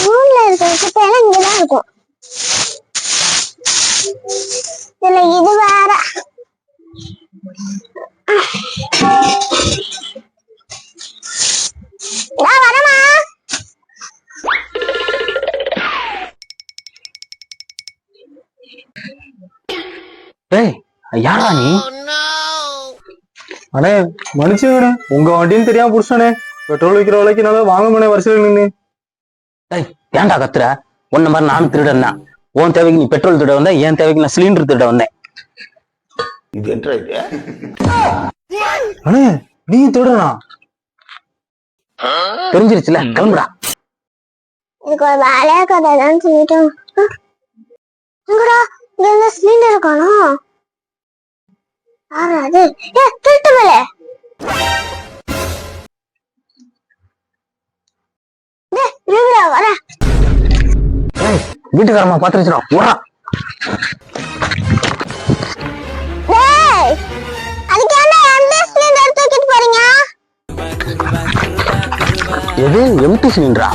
ரூம்ல இருக்கிற குப்பை எல்லாம் இங்கதான் இருக்கும். இதுல இது வேற. வரமா யாரா நீ? அண்ணே மன்னிச்சுங்கண்ணே, உங்க வண்டின்னு தெரியாம புடிச்சானே. பெட்ரோல் விற்கிற விலைக்குனால வாங்க மனே வரிசையில் நின்று. ஏன்டா கத்துற? உன்ன மாதிரி நானும் திருடன் தான். உன் தேவைக்கு நீ பெட்ரோல் திருட வந்த, என் தேவைக்கு நான் சிலிண்டர் திருட வந்தேன். இது என்ன இது? அண்ணே நீங்க திருடனா? தெரிஞ்சிருச்சுல, கிளம்புடா. எனக்கு ஒரு வேலையா கதைதான் சொல்லிட்டோம். எங்கடா இங்க சிலிண்டர் காணோம். யாராவது திருட்டு மேல வர வீட்டுக்காரமா பாத்துருச்சுடும். ஓடா. அதுக்கு என்ன சிலிண்டர் தூக்கிட்டு போறீங்க? எது எம்டி சிலிண்டரா?